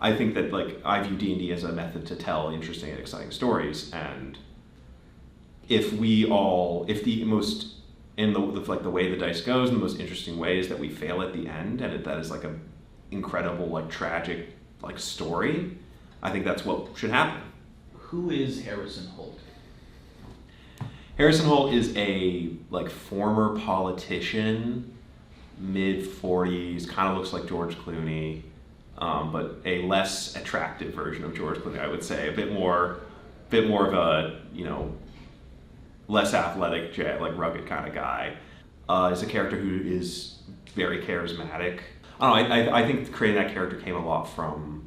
I think that like I view D&D as a method to tell interesting and exciting stories, and if the most in the like the way the dice goes, and the most interesting way is that we fail at the end, and that is like a incredible like tragic like story. I think that's what should happen. Who is Harrison Holt? Harrison Holt is a like former politician, mid 40s, kind of looks like George Clooney, but a less attractive version of George Clooney, I would say. A bit more of a less athletic, like rugged kind of guy. Is a character who is very charismatic. I don't know. I think creating that character came a lot from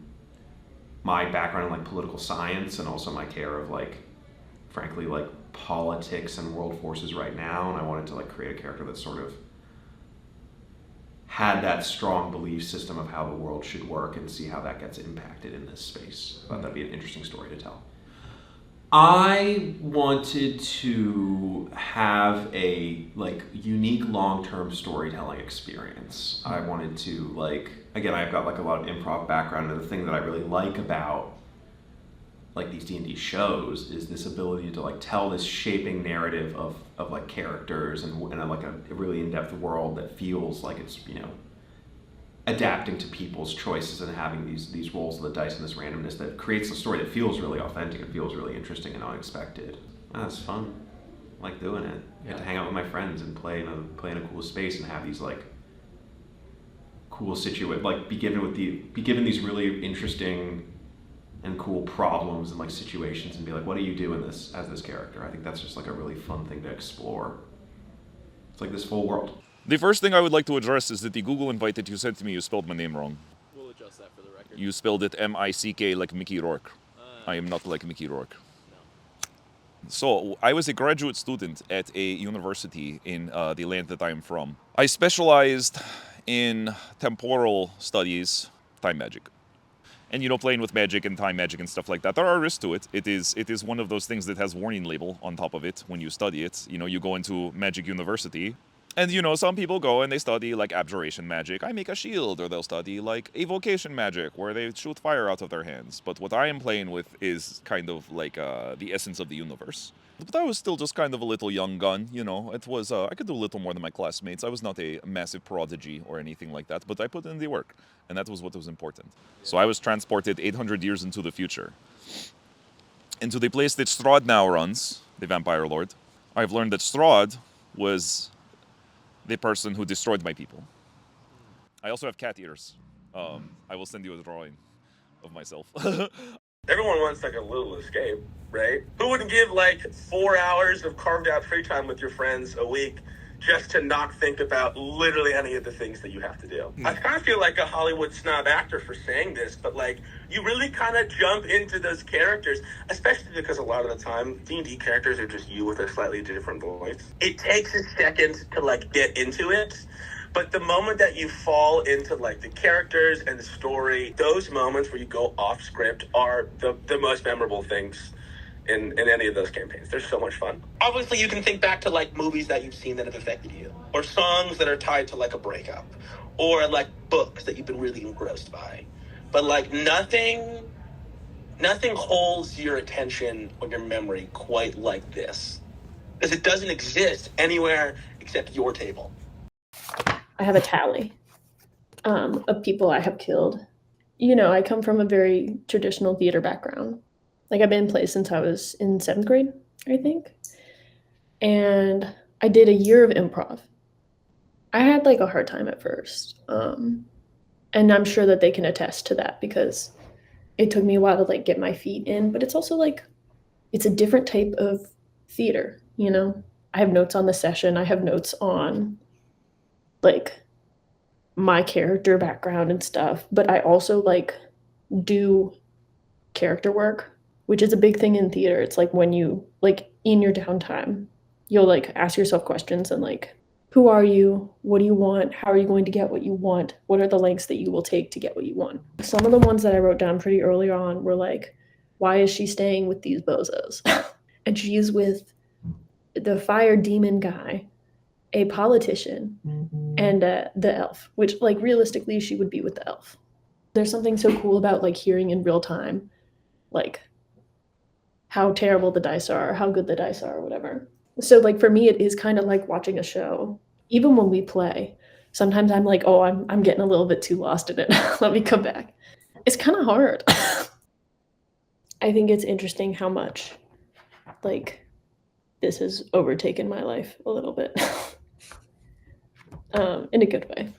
my background in like political science, and also my care of like, frankly, like politics and world forces right now. And I wanted to like create a character that sort of had that strong belief system of how the world should work, and see how that gets impacted in this space. I thought that'd be an interesting story to tell. I wanted to have a like unique long-term storytelling experience. I wanted to like, again, I've got like a lot of improv background, and the thing that I really like about like these D&D shows is this ability to like tell this shaping narrative of like characters and like a really in-depth world that feels like it's, adapting to people's choices and having these rolls of the dice and this randomness that creates a story that feels really authentic and feels really interesting and unexpected. It's fun. I like doing it. I get to hang out with my friends and play in a cool space and have these like cool be given these really interesting and cool problems and like situations, and be like, what do you do in this as this character? I think that's just like a really fun thing to explore. It's like this full world. The first thing I would like to address is that the Google invite that you sent to me, you spelled my name wrong. We'll adjust that for the record. You spelled it M-I-C-K like Mickey Rourke. I am not like Mickey Rourke. No. So, I was a graduate student at a university in the land that I am from. I specialized in temporal studies, time magic. And playing with magic and time magic and stuff like that, there are risks to it. It is one of those things that has warning label on top of it when you study it. You go into Magic University, and some people go and they study like abjuration magic. I make a shield, or they'll study like evocation magic, where they shoot fire out of their hands. But what I am playing with is kind of like the essence of the universe. But I was still just kind of a little young gun, It was I could do a little more than my classmates. I was not a massive prodigy or anything like that, but I put in the work, and that was what was important. So I was transported 800 years into the future, into the place that Strahd now runs, the Vampire Lord. I've learned that Strahd was the person who destroyed my people. I also have cat ears. I will send you a drawing of myself. Everyone wants like a little escape, right? Who wouldn't give like 4 hours of carved out free time with your friends a week just to not think about literally any of the things that you have to do? I kind of feel like a Hollywood snob actor for saying this, but like you really kind of jump into those characters, especially because a lot of the time D&D characters are just you with a slightly different voice. It takes a second to like get into it. But the moment that you fall into like the characters and the story, those moments where you go off script are the most memorable things in any of those campaigns. They're so much fun. Obviously, you can think back to like movies that you've seen that have affected you, or songs that are tied to like a breakup, or like books that you've been really engrossed by. But like nothing holds your attention or your memory quite like this, because it doesn't exist anywhere except your table. I have a tally of people I have killed. I come from a very traditional theater background. Like, I've been in plays since I was in 7th grade, I think. And I did a year of improv. I had like a hard time at first. And I'm sure that they can attest to that, because it took me a while to like get my feet in, but it's also like, it's a different type of theater, I have notes on the session. I have notes on like my character background and stuff, but I also like do character work, which is a big thing in theater. It's like when you like in your downtime, you'll like ask yourself questions and like, who are you? What do you want? How are you going to get what you want? What are the lengths that you will take to get what you want? Some of the ones that I wrote down pretty early on were like, why is she staying with these bozos? And she's with the fire demon guy, a politician, and the elf, which like realistically she would be with the elf. there's something so cool about like hearing in real time, like how terrible the dice are, how good the dice are, or whatever. So like for me, it is kind of like watching a show. Even when we play, sometimes I'm like, oh, I'm getting a little bit too lost in it. Let me come back. It's kind of hard. I think it's interesting how much like this has overtaken my life a little bit. In a good way.